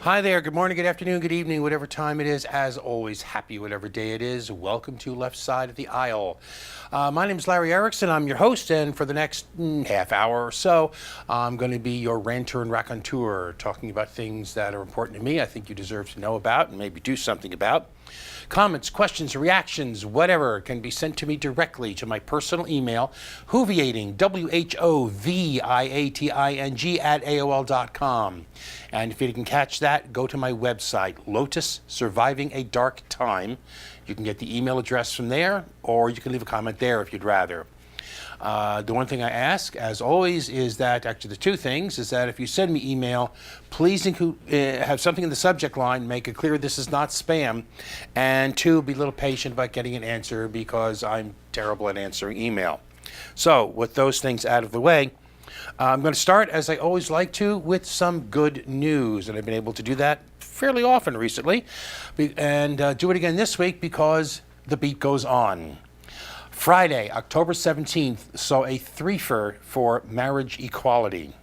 Hi there, good morning, good afternoon, good evening, whatever time it is. As always, happy whatever day it is. Welcome to Left Side of the Aisle. My name is Larry Erickson. I'm your host, and for the next half hour or so, I'm going to be your ranter and raconteur, talking about things that are important to me, I think you deserve to know about and maybe do something about. Comments, questions, reactions, whatever, can be sent to me directly to my personal email, whoviating, WHOVIATING @AOL.com. And if you didn't catch that, go to my website, Lotus Surviving a Dark Time. You can get the email address from there, or you can leave a comment there if you'd rather. The one thing I ask, as always, is that, actually the two things, is that if you send me email, please have something in the subject line, make it clear this is not spam, and two, be a little patient about getting an answer because I'm terrible at answering email. So, with those things out of the way, I'm going to start, as I always like to, with some good news, and I've been able to do that fairly often recently, and do it again this week because the beat goes on. Friday, October 17th, saw a threefer for marriage equality.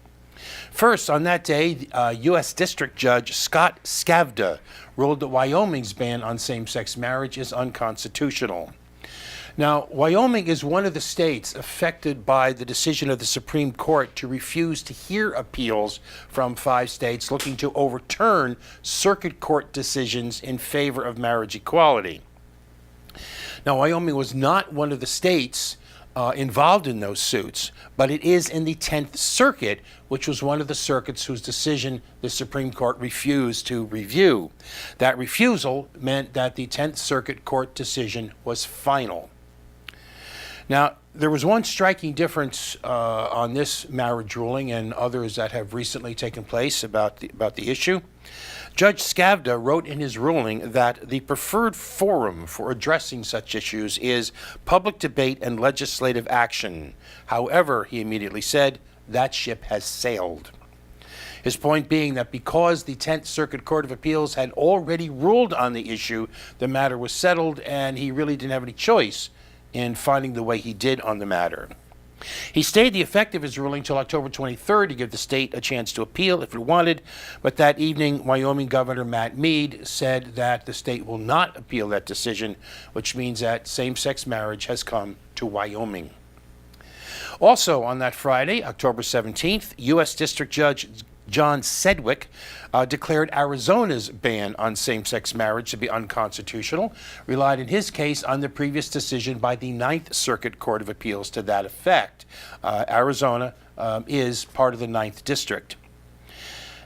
First, on that day, U.S. District Judge Scott Skavda ruled that Wyoming's ban on same-sex marriage is unconstitutional. Now, Wyoming is one of the states affected by the decision of the Supreme Court to refuse to hear appeals from 5 states looking to overturn circuit court decisions in favor of marriage equality. Now, Wyoming was not one of the states involved in those suits, but it is in the 10th Circuit, which was one of the circuits whose decision the Supreme Court refused to review. That refusal meant that the 10th Circuit Court decision was final. Now, there was one striking difference on this marriage ruling and others that have recently taken place about the issue. Judge Skavda wrote in his ruling that the preferred forum for addressing such issues is public debate and legislative action. However, he immediately said, that ship has sailed. His point being that because the 10th Circuit Court of Appeals had already ruled on the issue, the matter was settled and he really didn't have any choice in finding the way he did on the matter. He stayed the effect of his ruling till October 23rd to give the state a chance to appeal if it wanted, but that evening, Wyoming Governor Matt Mead said that the state will not appeal that decision, which means that same-sex marriage has come to Wyoming. Also on that Friday, October 17th, U.S. District Judge John Sedgwick declared Arizona's ban on same-sex marriage to be unconstitutional, relied in his case on the previous decision by the 9th Circuit Court of Appeals to that effect. Arizona is part of the 9th District.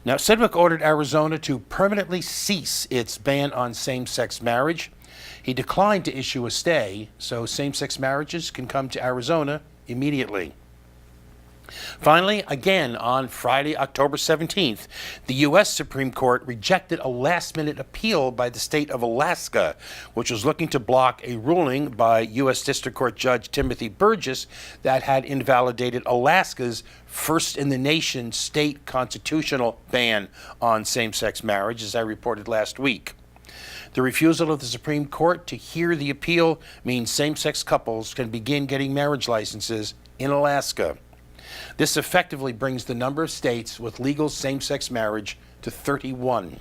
Now, Sedgwick ordered Arizona to permanently cease its ban on same-sex marriage. He declined to issue a stay, so same-sex marriages can come to Arizona immediately. Finally, again on Friday, October 17th, the U.S. Supreme Court rejected a last-minute appeal by the state of Alaska, which was looking to block a ruling by U.S. District Court Judge Timothy Burgess that had invalidated Alaska's first-in-the-nation state constitutional ban on same-sex marriage, as I reported last week. The refusal of the Supreme Court to hear the appeal means same-sex couples can begin getting marriage licenses in Alaska. This effectively brings the number of states with legal same-sex marriage to 31.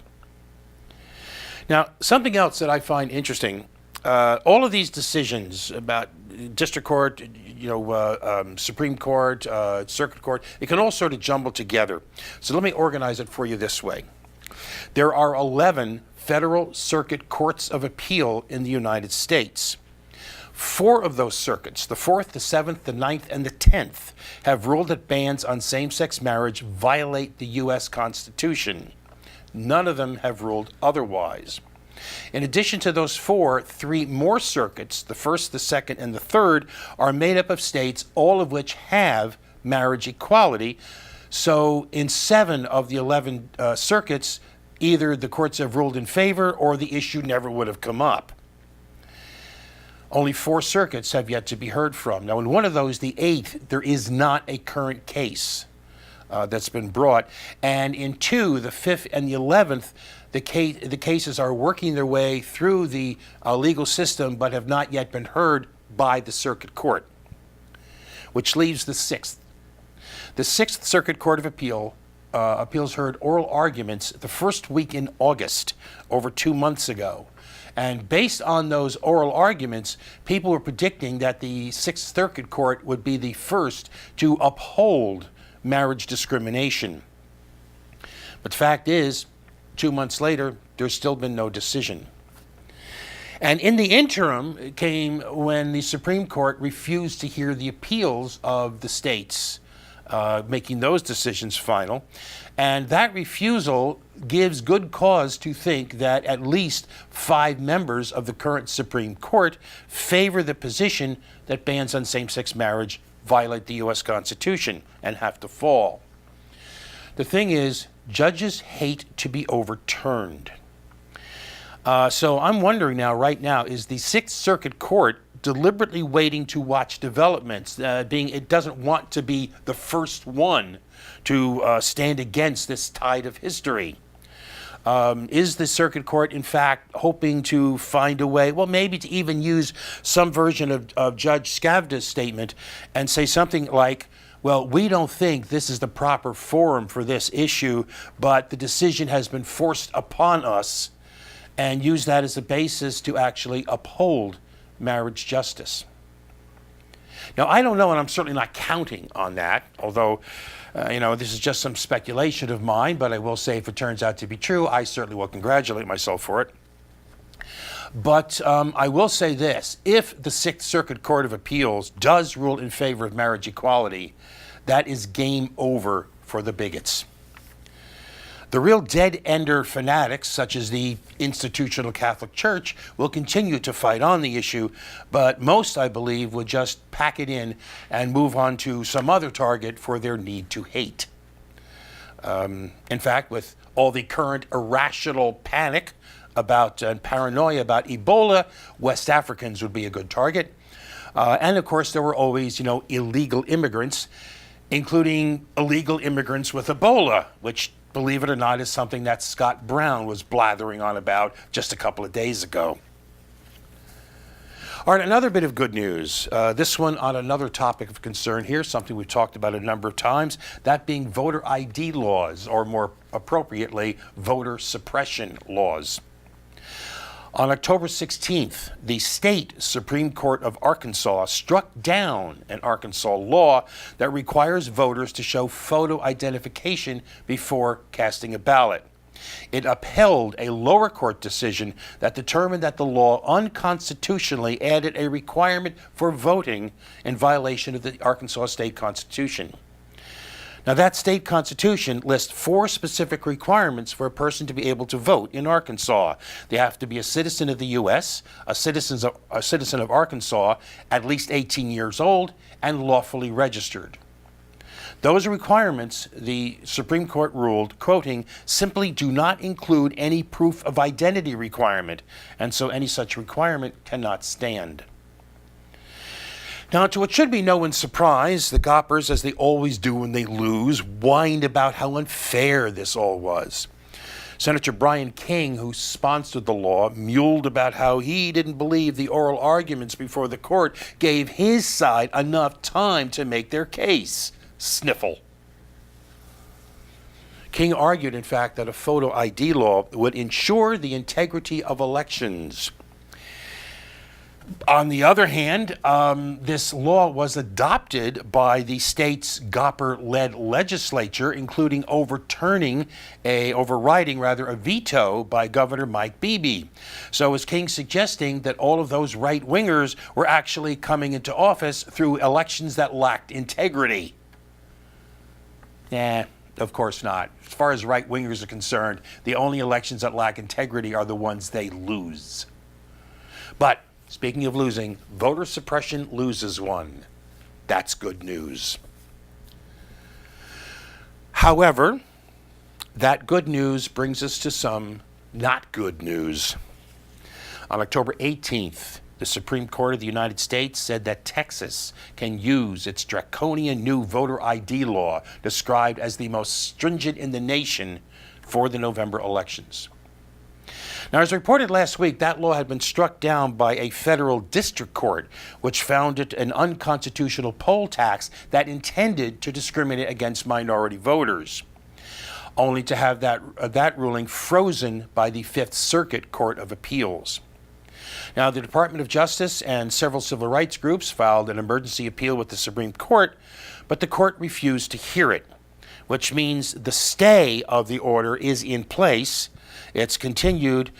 Now, something else that I find interesting, all of these decisions about district court, Supreme Court, circuit court, it can all sort of jumble together. So let me organize it for you this way. There are 11 federal circuit courts of appeal in the United States. 4 of those circuits, the 4th, the 7th, the 9th, and the 10th, have ruled that bans on same-sex marriage violate the U.S. Constitution. None of them have ruled otherwise. In addition to those 4, 3 more circuits, the 1st, the 2nd, and the 3rd, are made up of states, all of which have marriage equality. So in 7 of the 11 circuits, either the courts have ruled in favor or the issue never would have come up. Only 4 circuits have yet to be heard from. Now, in one of those, the 8th, there is not a current case that's been brought. And in 2, the 5th and the 11th, the cases are working their way through the legal system but have not yet been heard by the circuit court, which leaves the 6th. The 6th Circuit Court of Appeal Appeals heard oral arguments the first week in August, over 2 months ago. And based on those oral arguments, people were predicting that the Sixth Circuit Court would be the first to uphold marriage discrimination. But the fact is, 2 months later, there's still been no decision. And in the interim came when the Supreme Court refused to hear the appeals of the states, making those decisions final. And that refusal gives good cause to think that at least 5 members of the current Supreme Court favor the position that bans on same-sex marriage violate the U.S. Constitution and have to fall. The thing is, judges hate to be overturned. So I'm wondering now, right now, is the Sixth Circuit Court deliberately waiting to watch developments, being it doesn't want to be the first one to stand against this tide of history? Is the Circuit Court, in fact, hoping to find a way, well, maybe to even use some version of Judge Skavda's statement and say something like, well, we don't think this is the proper forum for this issue, but the decision has been forced upon us, and use that as a basis to actually uphold marriage justice. Now, I don't know, and I'm certainly not counting on that, although, this is just some speculation of mine, but I will say if it turns out to be true, I certainly will congratulate myself for it. But I will say this, if the Sixth Circuit Court of Appeals does rule in favor of marriage equality, that is game over for the bigots. The real dead-ender fanatics, such as the institutional Catholic Church, will continue to fight on the issue, but most, I believe, will just pack it in and move on to some other target for their need to hate. In fact, with all the current irrational panic about and paranoia about Ebola, West Africans would be a good target. And of course, there were always, illegal immigrants, including illegal immigrants with Ebola, which, believe it or not, is something that Scott Brown was blathering on about just a couple of days ago. All right, another bit of good news. This one on another topic of concern here, something we've talked about a number of times, that being voter ID laws, or more appropriately, voter suppression laws. On October 16th, the state Supreme Court of Arkansas struck down an Arkansas law that requires voters to show photo identification before casting a ballot. It upheld a lower court decision that determined that the law unconstitutionally added a requirement for voting in violation of the Arkansas state constitution. Now, that state constitution lists 4 specific requirements for a person to be able to vote in Arkansas. They have to be a citizen of the U.S., a citizen of Arkansas, at least 18 years old, and lawfully registered. Those requirements, the Supreme Court ruled, quoting, simply do not include any proof of identity requirement, and so any such requirement cannot stand. Now, to what should be no one's surprise, the Goppers, as they always do when they lose, whined about how unfair this all was. Senator Brian King, who sponsored the law, muled about how he didn't believe the oral arguments before the court gave his side enough time to make their case. Sniffle. King argued, in fact, that a photo ID law would ensure the integrity of elections. On the other hand, this law was adopted by the state's Gopper-led legislature, including overriding a veto by Governor Mike Beebe. So is King suggesting that all of those right-wingers were actually coming into office through elections that lacked integrity? Of course not. As far as right-wingers are concerned, the only elections that lack integrity are the ones they lose. But speaking of losing, voter suppression loses one. That's good news. However, that good news brings us to some not good news. On October 18th, the Supreme Court of the United States said that Texas can use its draconian new voter ID law, described as the most stringent in the nation, for the November elections. Now, as reported last week, that law had been struck down by a federal district court, which found it an unconstitutional poll tax that intended to discriminate against minority voters. only to have that ruling frozen by the Fifth Circuit Court of Appeals. Now, the Department of Justice and several civil rights groups filed an emergency appeal with the Supreme Court, but the court refused to hear it, which means the stay of the order is in place. It's continued,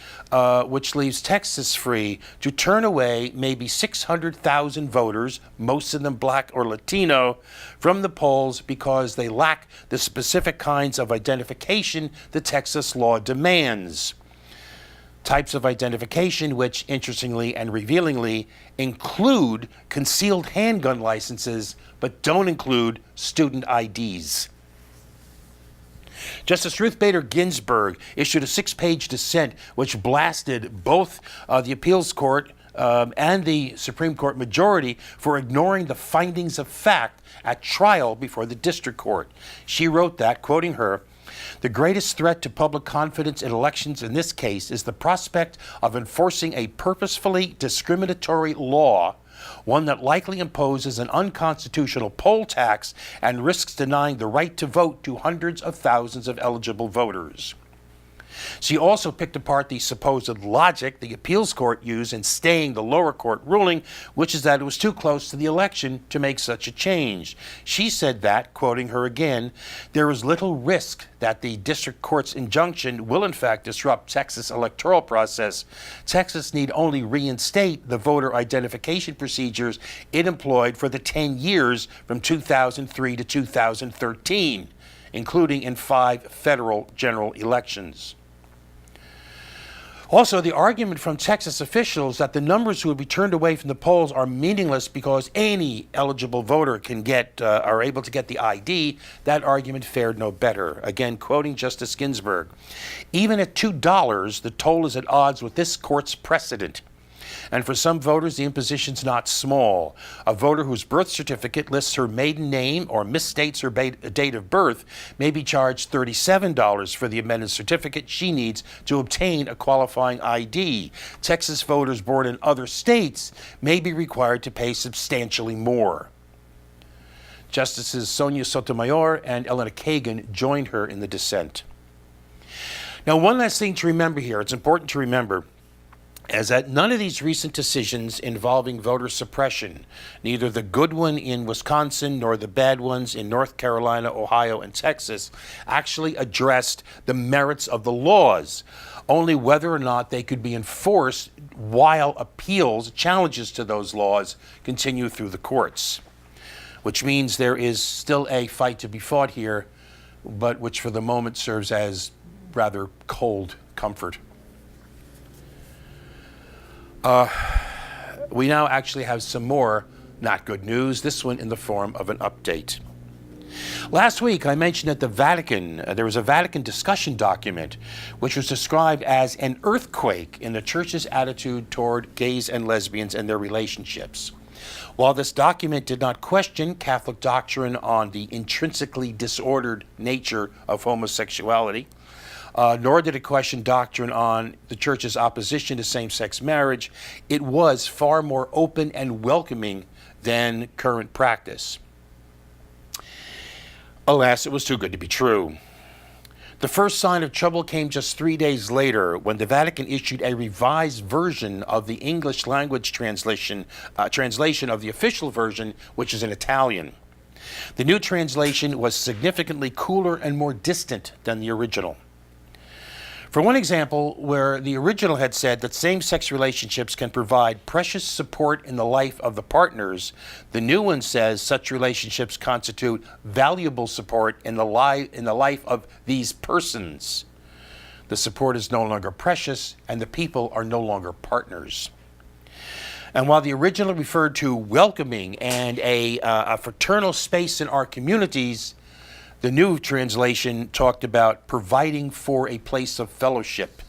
which leaves Texas free to turn away maybe 600,000 voters, most of them black or Latino, from the polls because they lack the specific kinds of identification the Texas law demands. Types of identification which, interestingly and revealingly, include concealed handgun licenses, but don't include student IDs. Justice Ruth Bader Ginsburg issued a 6-page dissent which blasted both the appeals court and the Supreme Court majority for ignoring the findings of fact at trial before the district court. She wrote that, quoting her, "The greatest threat to public confidence in elections in this case is the prospect of enforcing a purposefully discriminatory law, one that likely imposes an unconstitutional poll tax and risks denying the right to vote to hundreds of thousands of eligible voters." She also picked apart the supposed logic the appeals court used in staying the lower court ruling, which is that it was too close to the election to make such a change. She said that, quoting her again, "There is little risk that the district court's injunction will in fact disrupt Texas' electoral process. Texas need only reinstate the voter identification procedures it employed for the 10 years from 2003 to 2013, including in 5 federal general elections." Also, the argument from Texas officials that the numbers who would be turned away from the polls are meaningless because any eligible voter can are able to get the ID, that argument fared no better. Again, quoting Justice Ginsburg, "Even at $2, the toll is at odds with this court's precedent. And for some voters, the imposition's not small. A voter whose birth certificate lists her maiden name or misstates her date of birth may be charged $37 for the amended certificate she needs to obtain a qualifying ID. Texas voters born in other states may be required to pay substantially more." Justices Sonia Sotomayor and Elena Kagan joined her in the dissent. Now, one last thing to remember here, it's important to remember, is that none of these recent decisions involving voter suppression, neither the good one in Wisconsin nor the bad ones in North Carolina, Ohio, and Texas, actually addressed the merits of the laws, only whether or not they could be enforced while appeals, challenges to those laws, continue through the courts. Which means there is still a fight to be fought here, but which for the moment serves as rather cold comfort. We now actually have some more not good news, this one in the form of an update. Last week, I mentioned that the Vatican, there was a Vatican discussion document which was described as an earthquake in the church's attitude toward gays and lesbians and their relationships. While this document did not question Catholic doctrine on the intrinsically disordered nature of homosexuality, nor did it question doctrine on the church's opposition to same-sex marriage, it was far more open and welcoming than current practice. Alas, it was too good to be true. The first sign of trouble came just 3 days later when the Vatican issued a revised version of the English language translation of the official version, which is in Italian. The new translation was significantly cooler and more distant than the original. For one example, where the original had said that same-sex relationships can provide precious support in the life of the partners, the new one says such relationships constitute valuable support in the life of these persons. The support is no longer precious, and the people are no longer partners. And while the original referred to welcoming and a fraternal space in our communities, the new translation talked about providing for a place of fellowship.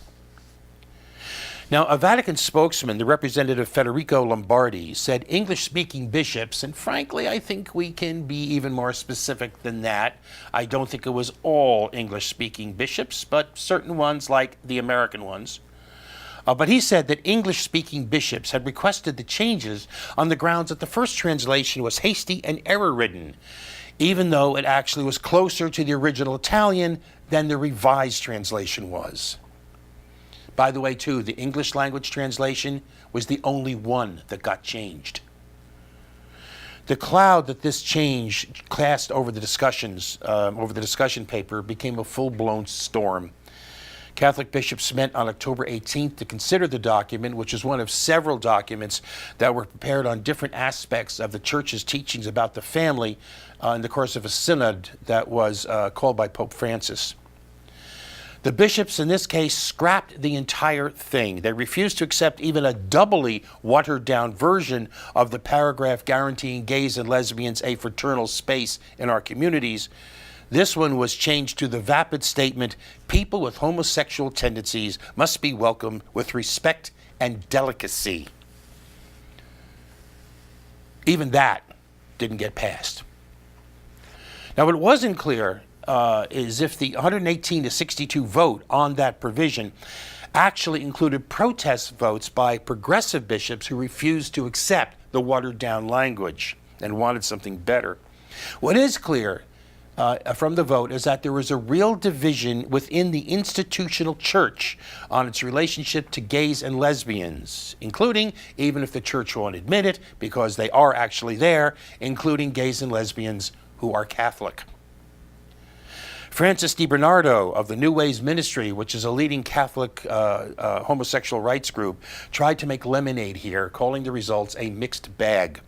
Now, a Vatican spokesman, the representative Federico Lombardi, said English-speaking bishops, and frankly, I think we can be even more specific than that. I don't think it was all English-speaking bishops, but certain ones like the American ones. But he said that English-speaking bishops had requested the changes on the grounds that the first translation was hasty and error-ridden, even though it actually was closer to the original Italian than the Revised Translation was. By the way, too, the English language translation was the only one that got changed. The cloud that this change cast over the discussions, over the discussion paper, became a full-blown storm. Catholic bishops met on October 18th to consider the document, which is one of several documents that were prepared on different aspects of the Church's teachings about the family in the course of a synod that was called by Pope Francis. The bishops in this case scrapped the entire thing. They refused to accept even a doubly watered-down version of the paragraph guaranteeing gays and lesbians a fraternal space in our communities. This one was changed to the vapid statement, people with homosexual tendencies must be welcomed with respect and delicacy. Even that didn't get passed. Now, what wasn't clear is if the 118 to 62 vote on that provision actually included protest votes by progressive bishops who refused to accept the watered-down language and wanted something better. What is clear from the vote is that there was a real division within the institutional church on its relationship to gays and lesbians, including, even if the church won't admit it, because they are actually there, including gays and lesbians who are Catholic. Francis DiBernardo of the New Ways Ministry, which is a leading Catholic homosexual rights group, tried to make lemonade here, calling the results a mixed bag.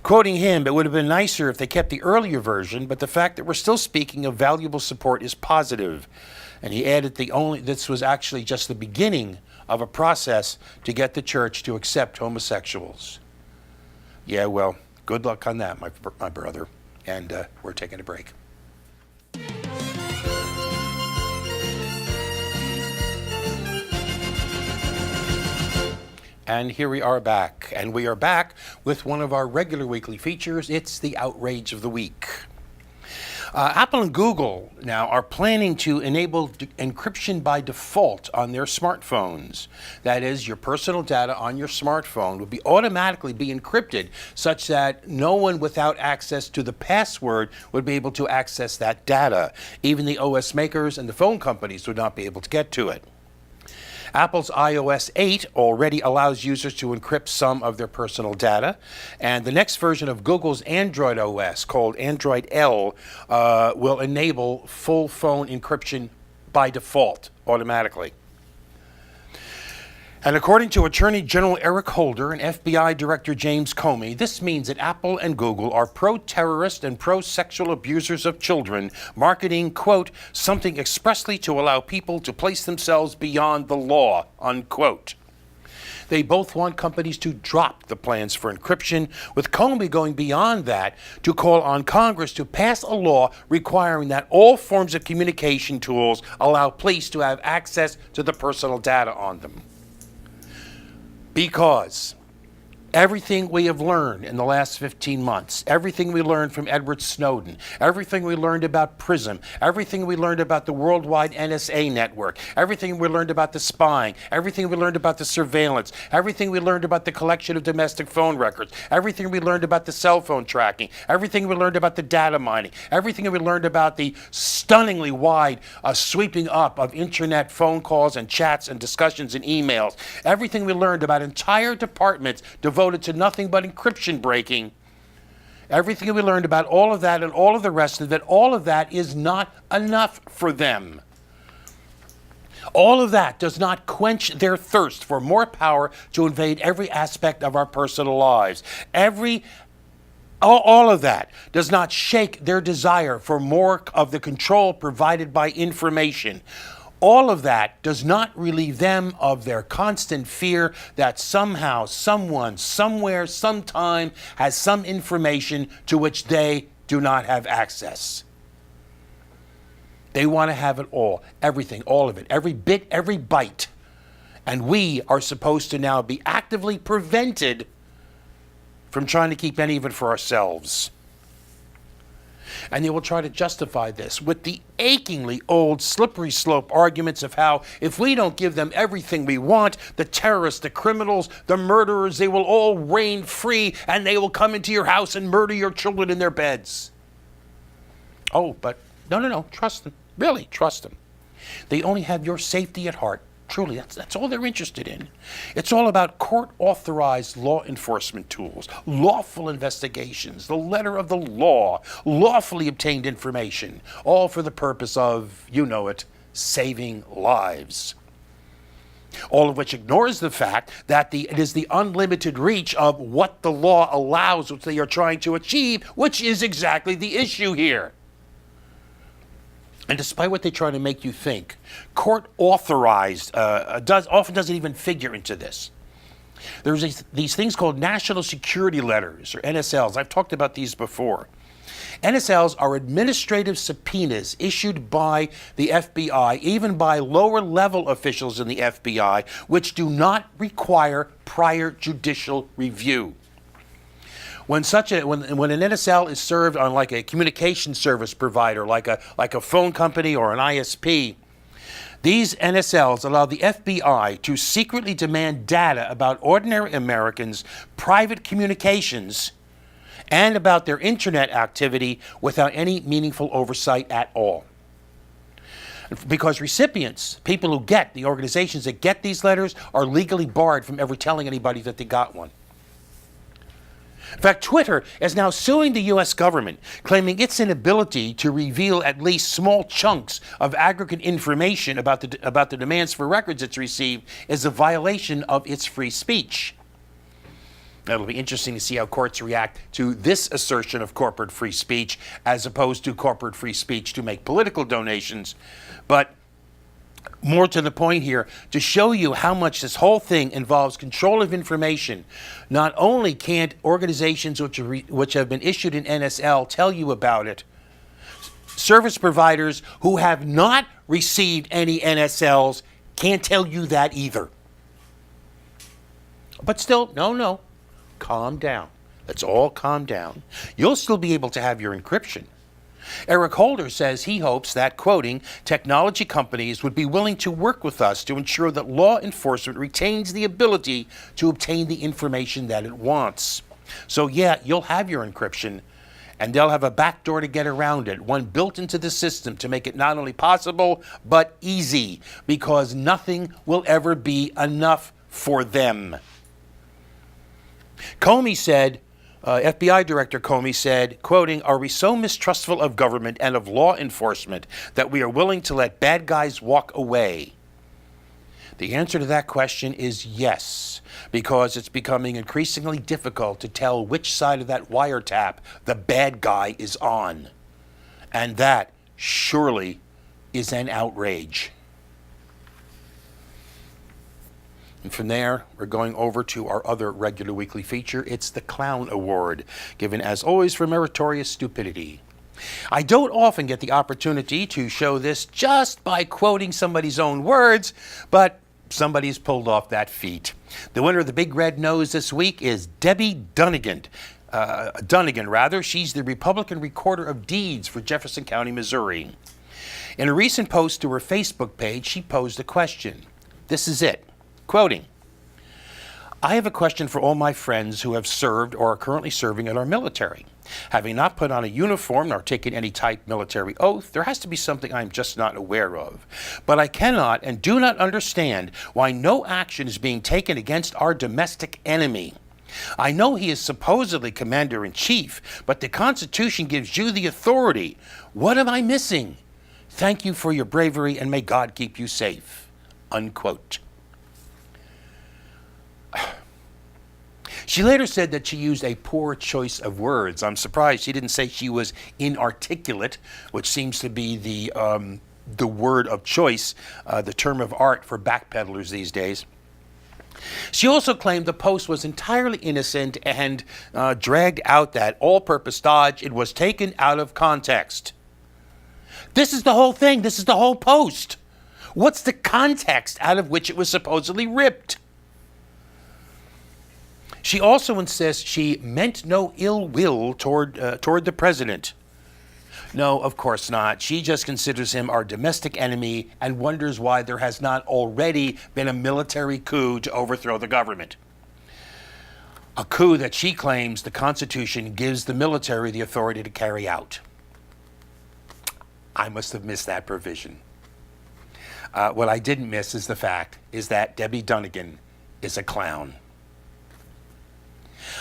Quoting him, it would have been nicer if they kept the earlier version, but the fact that we're still speaking of valuable support is positive. And he added this was actually just the beginning of a process to get the church to accept homosexuals. Yeah, well, good luck on that, my brother. And we're taking a break. And here we are back. And we are back with one of our regular weekly features. It's the Outrage of the Week. Apple and Google now are planning to enable encryption by default on their smartphones. That is, your personal data on your smartphone would automatically be encrypted such that no one without access to the password would be able to access that data. Even the OS makers and the phone companies would not be able to get to it. Apple's iOS 8 already allows users to encrypt some of their personal data, and the next version of Google's Android OS, called Android L, will enable full phone encryption by default, automatically. And according to Attorney General Eric Holder and FBI Director James Comey, this means that Apple and Google are pro-terrorist and pro-sexual abusers of children, marketing, quote, something expressly to allow people to place themselves beyond the law, unquote. They both want companies to drop the plans for encryption, with Comey going beyond that to call on Congress to pass a law requiring that all forms of communication tools allow police to have access to the personal data on them. Because everything we have learned in the last 15 months, everything we learned from Edward Snowden, everything we learned about PRISM, everything we learned about the worldwide NSA network, everything we learned about the spying, everything we learned about the surveillance, everything we learned about the collection of domestic phone records, everything we learned about the cell phone tracking, everything we learned about the data mining, everything we learned about the stunningly wide sweeping up of internet phone calls and chats and discussions and emails, everything we learned about entire departments devoted to nothing but encryption breaking, everything we learned about all of that and all of the rest of it, all of that is not enough for them. All of that does not quench their thirst for more power to invade every aspect of our personal lives. All of that does not shake their desire for more of the control provided by information. All of that does not relieve them of their constant fear that somehow, someone, somewhere, sometime has some information to which they do not have access. They want to have it all, everything, all of it, every bit, every byte. And we are supposed to now be actively prevented from trying to keep any of it for ourselves. And they will try to justify this with the achingly old slippery slope arguments of how if we don't give them everything we want, the terrorists, the criminals, the murderers, they will all reign free and they will come into your house and murder your children in their beds. Oh, but no, trust them. Really, trust them. They only have your safety at heart. Truly, that's all they're interested in. It's all about court-authorized law enforcement tools, lawful investigations, the letter of the law, lawfully obtained information, all for the purpose of, you know it, saving lives. All of which ignores the fact that it is the unlimited reach of what the law allows, which they are trying to achieve, which is exactly the issue here. And despite what they try to make you think, court-authorized often doesn't even figure into this. There's these things called national security letters, or NSLs. I've talked about these before. NSLs are administrative subpoenas issued by the FBI, even by lower-level officials in the FBI, which do not require prior judicial review. When an NSL is served on like a communication service provider, like a phone company or an ISP, these NSLs allow the FBI to secretly demand data about ordinary Americans' private communications and about their internet activity without any meaningful oversight at all. Because recipients, people who get, the organizations that get these letters, are legally barred from ever telling anybody that they got one. In fact, Twitter is now suing the U.S. government, claiming its inability to reveal at least small chunks of aggregate information about the demands for records it's received is a violation of its free speech. It'll be interesting to see how courts react to this assertion of corporate free speech as opposed to corporate free speech to make political donations. But more to the point here, to show you how much this whole thing involves control of information, not only can't organizations which have been issued an NSL tell you about it, service providers who have not received any NSLs can't tell you that either. But still, no, calm down. Let's all calm down. You'll still be able to have your encryption. Eric Holder says he hopes that, quoting, technology companies would be willing to work with us to ensure that law enforcement retains the ability to obtain the information that it wants. So yeah, you'll have your encryption, and they'll have a backdoor to get around it, one built into the system to make it not only possible, but easy, because nothing will ever be enough for them. Comey said, FBI Director Comey said, quoting, "Are we so mistrustful of government and of law enforcement that we are willing to let bad guys walk away?" The answer to that question is yes, because it's becoming increasingly difficult to tell which side of that wiretap the bad guy is on. And that surely is an outrage. And from there, we're going over to our other regular weekly feature. It's the Clown Award, given as always for meritorious stupidity. I don't often get the opportunity to show this just by quoting somebody's own words, but somebody's pulled off that feat. The winner of the Big Red Nose this week is Debbie Dunnegan. She's the Republican Recorder of Deeds for Jefferson County, Missouri. In a recent post to her Facebook page, she posed a question. This is it. Quoting, "I have a question for all my friends who have served or are currently serving in our military. Having not put on a uniform nor taken any type military oath, there has to be something I am just not aware of. But I cannot and do not understand why no action is being taken against our domestic enemy. I know he is supposedly commander-in-chief, but the Constitution gives you the authority. What am I missing? Thank you for your bravery and may God keep you safe." Unquote. She later said that she used a poor choice of words. I'm surprised she didn't say she was inarticulate, which seems to be the word of choice, the term of art for backpedalers these days. She also claimed the post was entirely innocent and dragged out that all-purpose dodge. It was taken out of context. This is the whole thing. This is the whole post. What's the context out of which it was supposedly ripped? She also insists she meant no ill will toward the president. No, of course not. She just considers him our domestic enemy and wonders why there has not already been a military coup to overthrow the government. A coup that she claims the Constitution gives the military the authority to carry out. I must have missed that provision. What I didn't miss is the fact is that Debbie Dunnegan is a clown.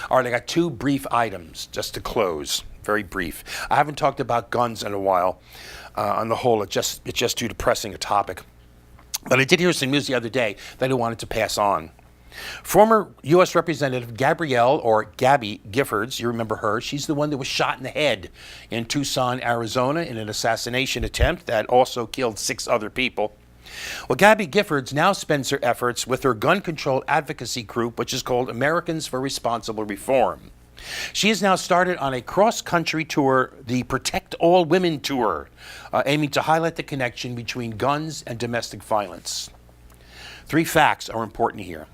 All right, I got two brief items just to close, very brief. I haven't talked about guns in a while. On the whole, it's just too depressing a topic. But I did hear some news the other day that I wanted to pass on. Former U.S. Representative Gabrielle, or Gabby Giffords, you remember her, she's the one that was shot in the head in Tucson, Arizona in an assassination attempt that also killed 6 other people. Well, Gabby Giffords now spends her efforts with her gun control advocacy group, which is called Americans for Responsible Reform. She has now started on a cross-country tour, the Protect All Women Tour, aiming to highlight the connection between guns and domestic violence. 3 facts are important here.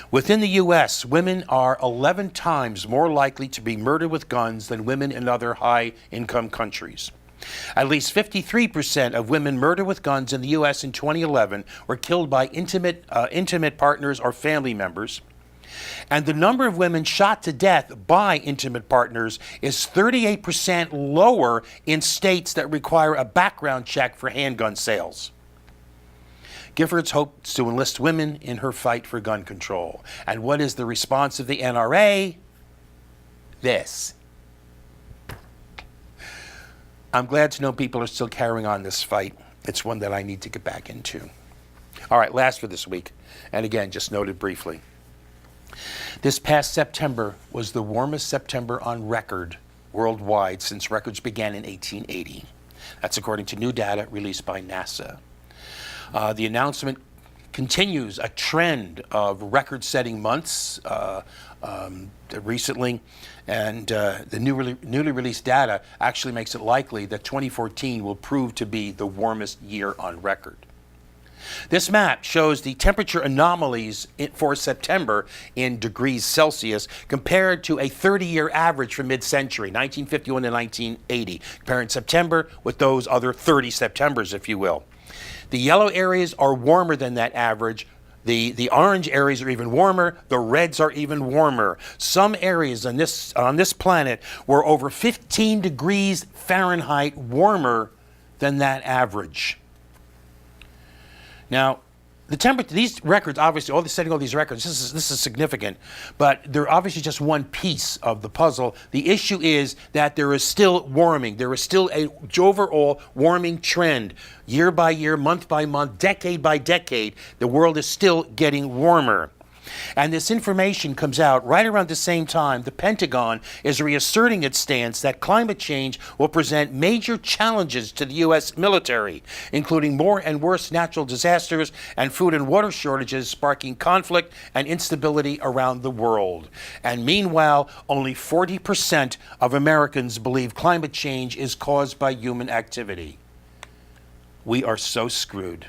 Within the U.S., women are 11 times more likely to be murdered with guns than women in other high-income countries. At least 53% of women murdered with guns in the U.S. in 2011 were killed by intimate partners or family members. And the number of women shot to death by intimate partners is 38% lower in states that require a background check for handgun sales. Giffords hopes to enlist women in her fight for gun control. And what is the response of the NRA? This. I'm glad to know people are still carrying on this fight. It's one that I need to get back into. All right, last for this week. And again, just noted briefly. This past September was the warmest September on record worldwide since records began in 1880. That's according to new data released by NASA. The announcement continues a trend of record-setting months recently, and the newly released data actually makes it likely that 2014 will prove to be the warmest year on record. This map shows the temperature anomalies for September in degrees Celsius compared to a 30-year average from mid-century, 1951 to 1980, comparing September with those other 30 Septembers, if you will. The yellow areas are warmer than that average. The orange areas are even warmer. The reds are even warmer. Some areas on this planet were over 15 degrees Fahrenheit warmer than that average. Now, these records, obviously, setting all these records, this is significant, but they're obviously just one piece of the puzzle. The issue is that there is still warming. There is still a overall warming trend. Year by year, month by month, decade by decade, the world is still getting warmer. And this information comes out right around the same time the Pentagon is reasserting its stance that climate change will present major challenges to the U.S. military, including more and worse natural disasters and food and water shortages, sparking conflict and instability around the world. And meanwhile, only 40% of Americans believe climate change is caused by human activity. We are so screwed.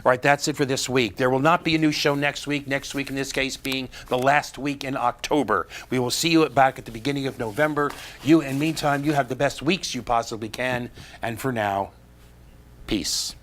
All right, that's it for this week. There will not be a new show next week. Next week, in this case, being the last week in October. We will see you back at the beginning of November. In meantime, you have the best weeks you possibly can. And for now, peace.